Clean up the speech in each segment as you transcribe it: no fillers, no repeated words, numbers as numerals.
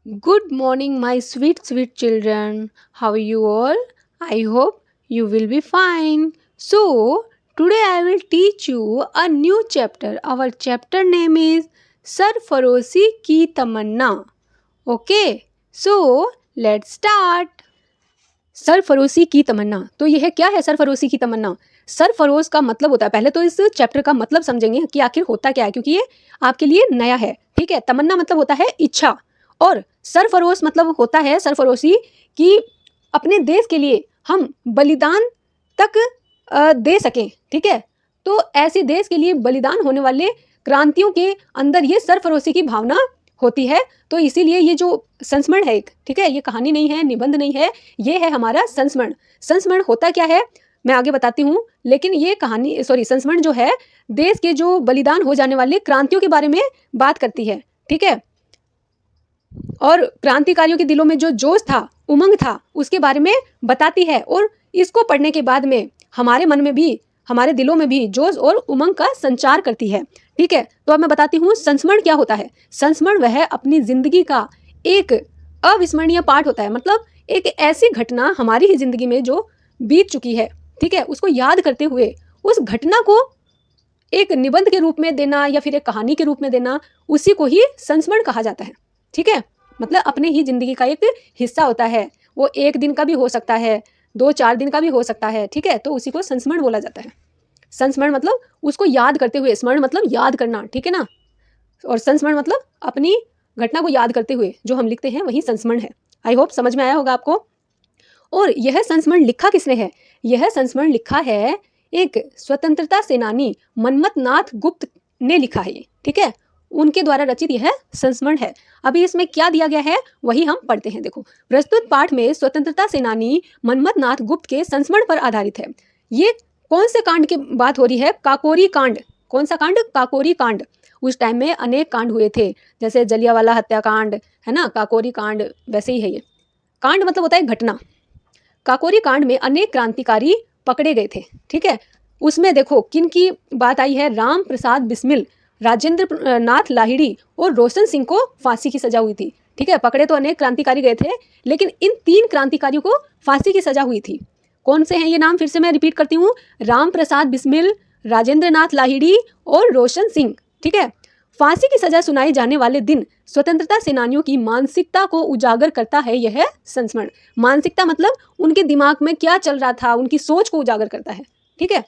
Good morning, my sweet children. How are you all? I hope you will be fine. So, today I will teach you a new chapter. Our chapter name is Sarfaroshi ki Tamanna. Okay, so let's start. सरफरोशी की तमन्ना। तो यह क्या है सरफरोशी की तमन्ना? सरफरोश का मतलब होता है, पहले तो इस चैप्टर का मतलब समझेंगे कि आखिर होता क्या है, क्योंकि ये आपके लिए नया है। ठीक है, तमन्ना मतलब होता है इच्छा, और सरफरोश मतलब होता है सरफरोशी कि अपने देश के लिए हम बलिदान तक दे सकें। ठीक है, तो ऐसे देश के लिए बलिदान होने वाले क्रांतियों के अंदर ये सरफरोशी की भावना होती है। तो इसीलिए ये जो संस्मरण है एक, ठीक है, ये कहानी नहीं है, निबंध नहीं है, ये है हमारा संस्मरण। संस्मरण होता क्या है मैं आगे बताती हूँ, लेकिन ये कहानी संस्मरण जो है देश के जो बलिदान हो जाने वाले क्रांतियों के बारे में बात करती है। ठीक है, और क्रांतिकारियों के दिलों में जो जोश था, उमंग था, उसके बारे में बताती है। और इसको पढ़ने के बाद में हमारे मन में भी, हमारे दिलों में भी जोश और उमंग का संचार करती है। ठीक है, तो अब मैं बताती हूँ संस्मरण क्या होता है। संस्मरण वह अपनी जिंदगी का एक अविस्मरणीय पार्ट होता है, मतलब एक ऐसी घटना हमारी ही जिंदगी में जो बीत चुकी है, ठीक है, उसको याद करते हुए उस घटना को एक निबंध के रूप में देना या फिर एक कहानी के रूप में देना, उसी को ही संस्मरण कहा जाता है। ठीक है, मतलब अपने ही जिंदगी का एक हिस्सा होता है, वो एक दिन का भी हो सकता है, 2-4 दिन का भी हो सकता है। ठीक है, तो उसी को संस्मरण बोला जाता है। संस्मरण मतलब उसको याद करते हुए, स्मरण मतलब याद करना, ठीक है ना, और संस्मरण मतलब अपनी घटना को याद करते हुए जो हम लिखते हैं वही संस्मरण है। आई होप समझ में आया होगा आपको। और यह संस्मरण लिखा किसने है? यह संस्मरण लिखा है एक स्वतंत्रता सेनानी मनमथ नाथ गुप्त ने लिखा है ये। ठीक है, उनके द्वारा रचित यह संस्मरण है। अभी इसमें क्या दिया गया है वही हम पढ़ते हैं। देखो, प्रस्तुत पाठ में स्वतंत्रता सेनानी मनमथ नाथ गुप्त के संस्मरण पर आधारित है। ये कौन से कांड की बात हो रही है? काकोरी कांड। कौन सा कांड? काकोरी कांड। उस टाइम में अनेक कांड हुए थे, जैसे जलियांवाला हत्याकांड है ना, काकोरी कांड वैसे ही है ये। कांड मतलब होता है घटना। काकोरी कांड में अनेक क्रांतिकारी पकड़े गए थे। ठीक है, उसमें देखो किन की बात आई है। राम प्रसाद बिस्मिल, राजेंद्र नाथ लाहिड़ी और रोशन सिंह को फांसी की सजा हुई थी। ठीक है, पकड़े तो अनेक क्रांतिकारी गए थे, लेकिन इन 3 क्रांतिकारियों को फांसी की सजा हुई थी। कौन से हैं ये नाम? फिर से मैं रिपीट करती हूँ, राम प्रसाद बिस्मिल, राजेंद्र नाथ लाहिड़ी और रोशन सिंह। ठीक है, फांसी की सजा सुनाई जाने वाले दिन स्वतंत्रता सेनानियों की मानसिकता को उजागर करता है यह संस्मरण। मानसिकता मतलब उनके दिमाग में क्या चल रहा था, उनकी सोच को उजागर करता है। ठीक है,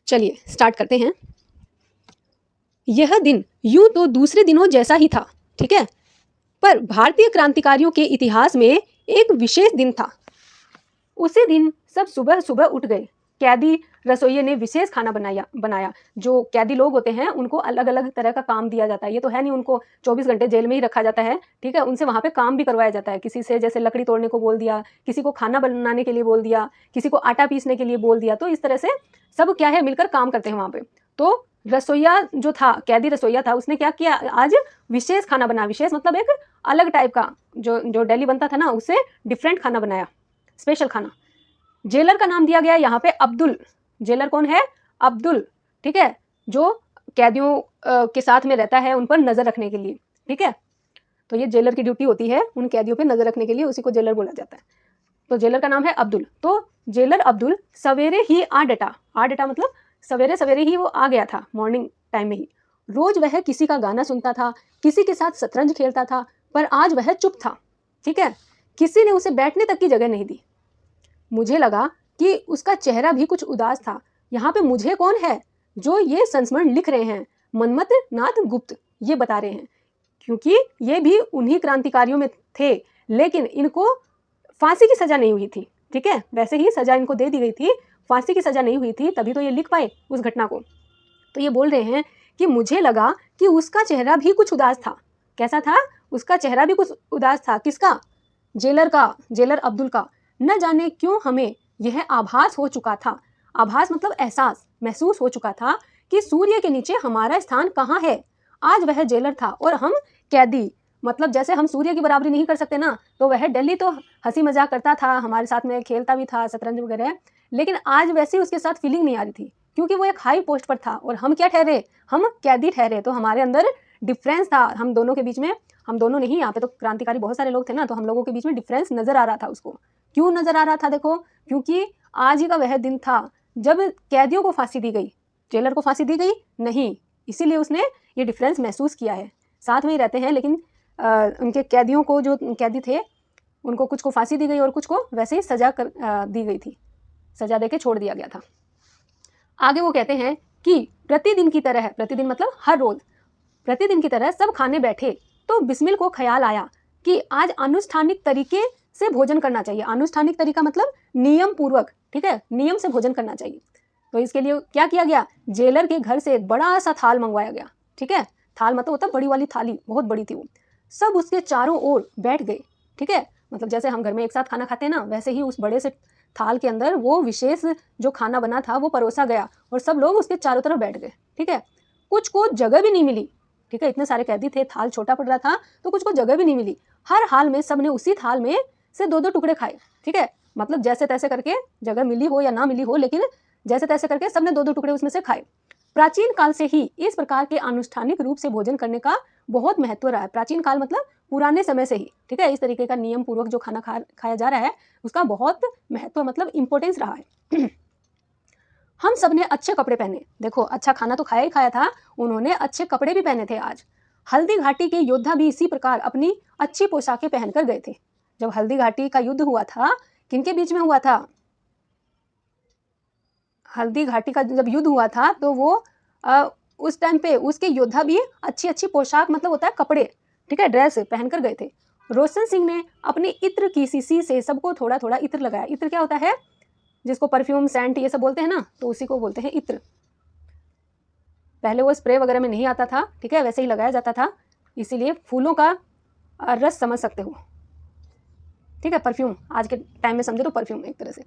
चलिए स्टार्ट करते हैं। यह दिन यूं तो दूसरे दिनों जैसा ही था, ठीक है, पर भारतीय क्रांतिकारियों के इतिहास में एक विशेष दिन था। उसी दिन सब सुबह सुबह उठ गए। कैदी रसोइये ने विशेष खाना बनाया। जो कैदी लोग होते हैं उनको अलग अलग तरह का काम दिया जाता है। ये तो है नहीं उनको 24 घंटे जेल में ही रखा जाता है। ठीक है, उनसे वहाँ पे काम भी करवाया जाता है। किसी से जैसे लकड़ी तोड़ने को बोल दिया, किसी को खाना बनाने के लिए बोल दिया, किसी को आटा पीसने के लिए बोल दिया। तो इस तरह से सब क्या है, मिलकर काम करते हैं वहाँ पे। तो रसोइया जो था, कैदी रसोइया था, उसने क्या किया, आज विशेष खाना बना। विशेष मतलब एक अलग टाइप का, जो जो डेली बनता था ना, उससे डिफरेंट खाना बनाया, स्पेशल खाना। जेलर का नाम दिया गया यहाँ पे अब्दुल। जेलर कौन है? अब्दुल। ठीक है, जो कैदियों के साथ में रहता है, उन पर नजर रखने के लिए। ठीक है, तो ये जेलर की ड्यूटी होती है, उन कैदियों पे नजर रखने के लिए, उसी को जेलर बोला जाता है। तो जेलर का नाम है अब्दुल। तो जेलर अब्दुल सवेरे ही आ डटा। आ डटा मतलब सवेरे सवेरे ही वो आ गया था, मॉर्निंग टाइम में ही। रोज वह किसी का गाना सुनता था, किसी के साथ शतरंज खेलता था, पर आज वह चुप था। ठीक है, किसी ने उसे बैठने तक की जगह नहीं दी। मुझे लगा कि उसका चेहरा भी कुछ उदास था। यहाँ पे मुझे कौन है? जो ये संस्मरण लिख रहे हैं, मनमथ नाथ गुप्त ये बता रहे हैं, क्योंकि ये भी उन्हीं क्रांतिकारियों में थे, लेकिन इनको फांसी की सजा नहीं हुई थी। ठीक है, वैसे ही सजा इनको दे दी गई थी, फांसी की सजा नहीं हुई थी, तभी तो ये लिख पाए उस घटना को। तो ये बोल रहे हैं कि मुझे लगा कि उसका चेहरा भी कुछ उदास था। कैसा था? उसका चेहरा भी कुछ उदास था। किसका? जेलर का, जेलर अब्दुल का। न जाने क्यों हमें यह आभास हो चुका था। आभास मतलब एहसास, महसूस हो चुका था कि सूर्य के नीचे हमारा स्थान कहाँ है। आज वह जेलर था और हम कैदी। मतलब जैसे हम सूर्य की बराबरी नहीं कर सकते ना, तो वह दिल्ली तो हंसी मजाक करता था, हमारे साथ में खेलता भी था, शतरंज वगैरह, लेकिन आज वैसे उसके साथ फीलिंग नहीं आ रही थी, क्योंकि वो एक हाई पोस्ट पर था और हम क्या ठहरे? हम कैदी ठहरे। तो हमारे अंदर डिफरेंस था हम दोनों के बीच में, हम दोनों नहीं, यहाँ पे तो क्रांतिकारी बहुत सारे लोग थे ना, तो हम लोगों के बीच में डिफरेंस नजर आ रहा था उसको। क्यों नजर आ रहा था? देखो, क्योंकि आज ही का वह दिन था जब कैदियों को फांसी दी गई, जेलर को फांसी दी गई नहीं, इसीलिए उसने ये डिफरेंस महसूस किया है। साथ में ही रहते हैं लेकिन उनके कैदियों को, जो कैदी थे उनको कुछ को फांसी दी गई और कुछ को वैसे ही सजा दी गई थी, सजा देके छोड़ दिया गया था। आगे वो कहते हैं कि प्रतिदिन की तरह, प्रतिदिन मतलब हर रोज, प्रतिदिन की तरह सब खाने बैठे तो बिस्मिल को ख्याल आया कि आज अनुष्ठानिक तरीके से भोजन करना चाहिए। अनुष्ठानिक तरीका मतलब नियम पूर्वक, ठीक है, नियम से भोजन करना चाहिए। तो इसके लिए क्या किया गया? जेलर के घर से एक बड़ा सा थाल मंगवाया गया, ठीक है, थाल मतलब होता बड़ी वाली थाली, बहुत बड़ी थी वो। सब उसके चारों ओर बैठ गए, ठीक है, मतलब जैसे हम घर में एक साथ खाना खाते हैं ना, वैसे ही उस बड़े से थाल के अंदर वो विशेष जो खाना बना था वो परोसा गया और सब लोग उसके चारों तरफ बैठ गए, ठीक है। कुछ को जगह भी नहीं मिली, ठीक है, इतने सारे कैदी थे, थाल छोटा पड़ रहा था तो कुछ को जगह भी नहीं मिली। हर हाल में सबने उसी थाल में से 2-2 टुकड़े खाए, ठीक है, मतलब जैसे तैसे करके, जगह मिली हो या ना मिली हो, लेकिन जैसे तैसे करके सबने 2-2 टुकड़े उसमें से खाए। प्राचीन काल से ही इस प्रकार के अनुष्ठानिक रूप से भोजन करने का बहुत महत्व रहा है। प्राचीन काल मतलब पुराने समय से ही, ठीक है, इस तरीके का नियम पूर्वक जो खाना खाया जा रहा है उसका बहुत महत्व मतलब इंपॉर्टेंस रहा है। हम सब ने अच्छे कपड़े पहने, देखो अच्छा खाना तो खाया ही खाया था, उन्होंने अच्छे कपड़े भी पहने थे आज। हल्दी घाटी के योद्धा भी इसी प्रकार अपनी अच्छी पोशाकें पहनकर गए थे। जब हल्दी घाटी का युद्ध हुआ था, किनके बीच में हुआ था? हल्दी घाटी का जब युद्ध हुआ था तो वो उस टाइम पे उसके योद्धा भी अच्छी अच्छी पोशाक मतलब होता है कपड़े, ठीक है, ड्रेस पहनकर गए थे। रोशन सिंह ने अपनी इत्र की शीशी से सबको थोड़ा थोड़ा इत्र लगाया। इत्र क्या होता है? जिसको परफ्यूम, सेंट ये सब बोलते हैं ना, तो उसी को बोलते हैं इत्र। पहले वो स्प्रे वगैरह में नहीं आता था, ठीक है, वैसे ही लगाया जाता था, इसीलिए फूलों का रस समझ सकते हो, ठीक है, परफ्यूम आज के टाइम में समझे तो परफ्यूम एक तरह से।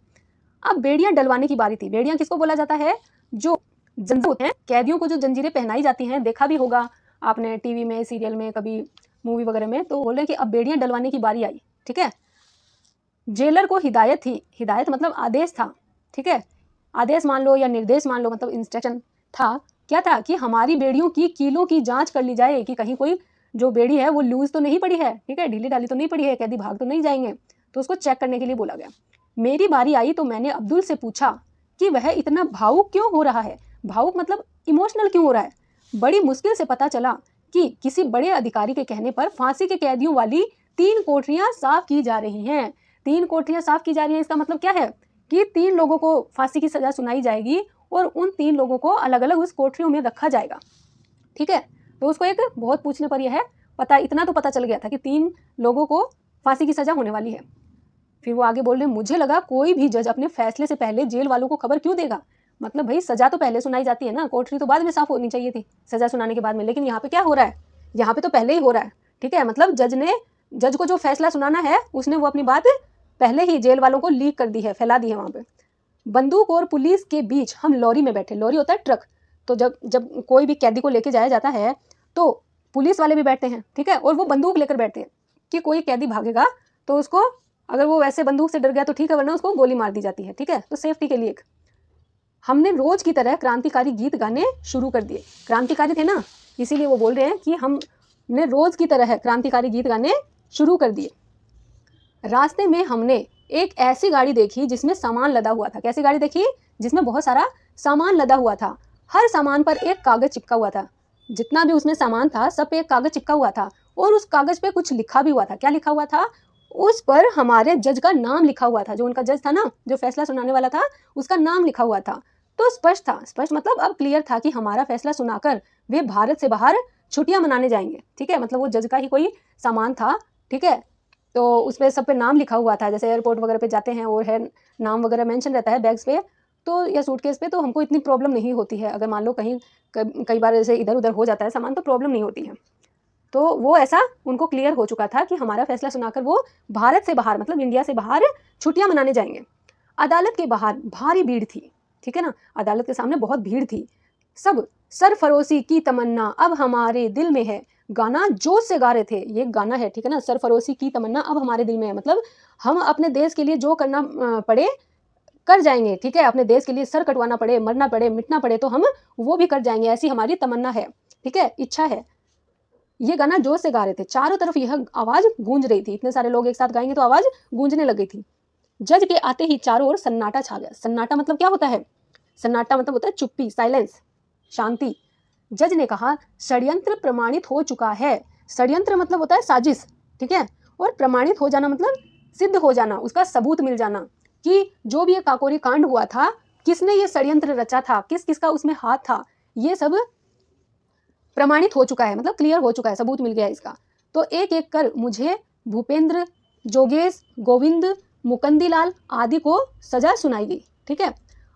अब बेड़ियां डलवाने की बारी थी। बेड़ियां किसको बोला जाता है? जो जंजीर होते हैं, कैदियों को जो जंजीरें पहनाई जाती हैं, देखा भी होगा आपने टीवी में, सीरियल में, कभी मूवी वगैरह में, तो बोले कि अब बेड़ियां डलवाने की बारी आई, ठीक है। जेलर को हिदायत थी, हिदायत मतलब आदेश था, ठीक है, आदेश मान लो या निर्देश मान लो, मतलब इंस्ट्रक्शन था। क्या था? कि हमारी बेड़ियों की कीलों की जांच कर ली जाए कि कहीं कोई जो बेड़ी है वो लूज तो नहीं पड़ी है, ठीक है, ढीली ढाली तो नहीं पड़ी है, कैदी भाग तो नहीं जाएंगे, तो उसको चेक करने के लिए बोला गया। मेरी बारी आई तो मैंने अब्दुल से पूछा कि वह इतना भावुक क्यों हो रहा है। भावुक मतलब इमोशनल क्यों हो रहा है। बड़ी मुश्किल से पता चला कि किसी बड़े अधिकारी के कहने पर फांसी के कैदियों वाली 3 कोठरियां साफ की जा रही हैं। 3 कोठरियां साफ की जा रही हैं, इसका मतलब क्या है? कि 3 लोगों को फांसी की सजा सुनाई जाएगी और उन 3 लोगों को अलग अलग उस कोठरियों में रखा जाएगा, ठीक है। तो उसको एक बहुत पूछने पर यह है पता, इतना तो पता चल गया था कि 3 लोगों को फांसी की सजा होने वाली है। फिर वो आगे बोल रहे, मुझे लगा कोई भी जज अपने फैसले से पहले जेल वालों को खबर क्यों देगा। मतलब भाई सजा तो पहले सुनाई जाती है ना, कोठरी तो बाद में साफ होनी चाहिए थी सजा सुनाने के बाद में, लेकिन यहाँ पे क्या हो रहा है? यहाँ पे तो पहले ही हो रहा है, ठीक है, मतलब जज को जो फैसला सुनाना है उसने वो अपनी बात पहले ही जेल वालों को लीक कर दी है, फैला दी है वहाँ पे। बंदूक और पुलिस के बीच हम लॉरी में बैठे, लॉरी होता है ट्रक, तो जब कोई भी कैदी को लेके जाया जाता है तो पुलिस वाले भी बैठते हैं, ठीक है, और वो बंदूक लेकर बैठते हैं कि कोई कैदी भागेगा तो उसको, अगर वो वैसे बंदूक से डर गया तो ठीक है, वरना उसको गोली मार दी जाती है, ठीक है, तो सेफ्टी के लिए। हमने रोज की तरह क्रांतिकारी गीत गाने शुरू कर दिए। क्रांतिकारी थे ना, इसीलिए वो बोल रहे हैं कि हमने रोज की तरह क्रांतिकारी गीत गाने शुरू कर दिए। रास्ते में हमने एक ऐसी गाड़ी देखी जिसमें सामान लदा हुआ था। कैसी गाड़ी देखी? जिसमें बहुत सारा सामान लदा हुआ था। हर सामान पर एक कागज चिपका हुआ था, जितना भी उसमें सामान था सब पे एक कागज चिपका हुआ था और उस कागज पे कुछ लिखा भी हुआ था। क्या लिखा हुआ था? उस पर हमारे जज का नाम लिखा हुआ था, जो उनका जज था ना, जो फैसला सुनाने वाला था, उसका नाम लिखा हुआ था। तो स्पष्ट था, स्पष्ट मतलब अब क्लियर था कि हमारा फैसला सुनाकर वे भारत से बाहर छुट्टियां मनाने जाएंगे, ठीक है, मतलब वो जज का ही कोई सामान था, ठीक है, तो उस पर सब पे नाम लिखा हुआ था। जैसे एयरपोर्ट वगैरह पे जाते हैं और है नाम वगैरह मेंशन रहता है बैग्स पे, तो या सूटकेस पे, तो हमको इतनी प्रॉब्लम नहीं होती है। अगर मान लो कहीं कई बार ऐसे इधर उधर हो जाता है सामान तो प्रॉब्लम नहीं होती है। तो वो ऐसा उनको क्लियर हो चुका था कि हमारा फैसला सुनाकर वो भारत से बाहर मतलब इंडिया से बाहर छुट्टियां मनाने जाएंगे। अदालत के बाहर भारी भीड़ थी, ठीक है ना, अदालत के सामने बहुत भीड़ थी। सब सरफरोशी की तमन्ना अब हमारे दिल में है गाना जोश से गा रहे थे। ये गाना है, ठीक है ना, सरफरोशी की तमन्ना अब हमारे दिल में है, मतलब हम अपने देश के लिए जो करना पड़े कर जाएंगे, ठीक है, अपने देश के लिए सर कटवाना पड़े, मरना पड़े, मिटना पड़े, तो हम वो भी कर जाएंगे, ऐसी हमारी तमन्ना है, ठीक है, इच्छा है। ये गाना जोर से गा रहे थे, चारों तरफ यह आवाज गूंज रही थी, इतने सारे लोग एक साथ गाएंगे तो आवाज गूंजने लग गई थी। जज के आते ही चारों ओर सन्नाटा छा गया। सन्नाटा मतलब क्या होता है? सन्नाटा मतलब होता है चुप्पी, साइलेंस, शांति। जज ने कहा, षड्यंत्र प्रमाणित हो चुका है। षड्यंत्र मतलब होता है साजिश, ठीक है, और प्रमाणित हो जाना मतलब सिद्ध हो जाना, उसका सबूत मिल जाना कि जो भी ये काकोरी कांड हुआ था, किसने ये षड्यंत्र रचा था, किस किसका उसमें हाथ था, ये सब प्रमाणित हो चुका है, मतलब क्लियर हो चुका है, सबूत मिल गया इसका। तो एक एक कर मुझे भूपेंद्र, जोगेश, गोविंद, मुकंदीलाल आदि को सजा सुनाई गई, ठीक है।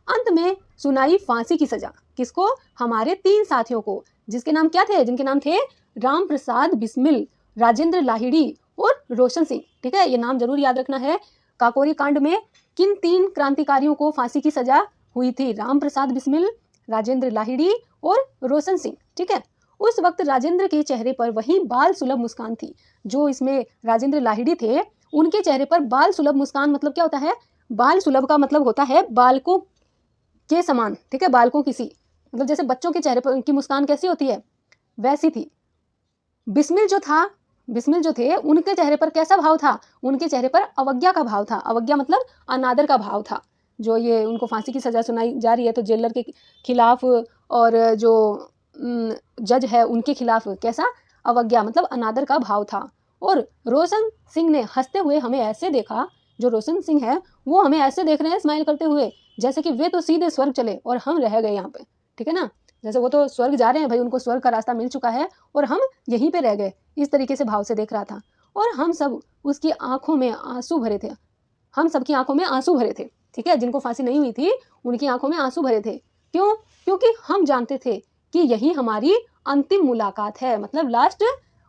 अंत में सुनाई फांसी की सजा। किसको? हमारे 3 साथियों को, जिसके नाम क्या थे? जिनके नाम थे राम प्रसाद बिस्मिल, राजेंद्र लाहिड़ी और रोशन सिंह, ठीक है। ये नाम जरूर याद रखना है। काकोरी कांड में किन 3 क्रांतिकारियों को फांसी की सजा हुई थी? राम प्रसाद बिस्मिल, राजेंद्र लाहिड़ी और रोशन सिंह, ठीक है। उस वक्त राजेंद्र के चेहरे पर वही बाल सुलभ मुस्कान थी। जो इसमें राजेंद्र लाहिड़ी थे, उनके चेहरे पर बाल सुलभ मुस्कान मतलब क्या होता है? बाल सुलभ का मतलब होता है बालकों के समान, ठीक है, बालकों की सी, मतलब जैसे बच्चों के चेहरे पर उनकी मुस्कान कैसी होती है, वैसी थी। बिस्मिल जो थे, उनके चेहरे पर कैसा भाव था? उनके चेहरे पर अवज्ञा का भाव था। अवज्ञा मतलब अनादर का भाव था। जो ये उनको फांसी की सजा सुनाई जा रही है, तो जेलर के खिलाफ और जो जज है उनके खिलाफ कैसा? अवज्ञा मतलब अनादर का भाव था। और रोशन सिंह ने हंसते हुए हमें ऐसे देखा, जो रोशन सिंह है वो हमें ऐसे देख रहे हैं स्माइल करते हुए, जैसे कि वे तो सीधे स्वर्ग चले और हम रह गए यहाँ पे, ठीक है ना। जैसे वो तो स्वर्ग जा रहे हैं भाई, उनको स्वर्ग का रास्ता मिल चुका है और हम यहीं पे रह गए, इस तरीके से भाव से देख रहा था। और हम सब उसकी आंखों में आंसू भरे थे, हम सबकी आंखों में आंसू भरे थे, ठीक है। जिनको फांसी नहीं हुई थी उनकी आंखों में आंसू भरे थे। क्यों? क्योंकि हम जानते थे कि यही हमारी अंतिम मुलाकात है, मतलब लास्ट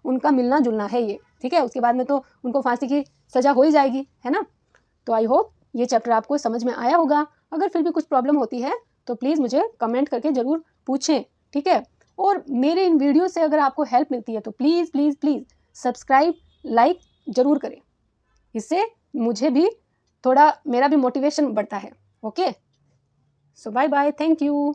उनका मिलना जुलना है ये, ठीक है। उसके बाद में तो उनको फांसी की सजा हो ही जाएगी, है ना। तो आई होप ये चैप्टर आपको समझ में आया होगा। अगर फिर भी कुछ प्रॉब्लम होती है तो प्लीज़ मुझे कमेंट करके ज़रूर पूछें, ठीक है। और मेरे इन वीडियो से अगर आपको हेल्प मिलती है तो please please please subscribe, like ज़रूर करें। इससे मुझे भी थोड़ा, मेरा भी मोटिवेशन बढ़ता है। Okay, so bye bye, thank you.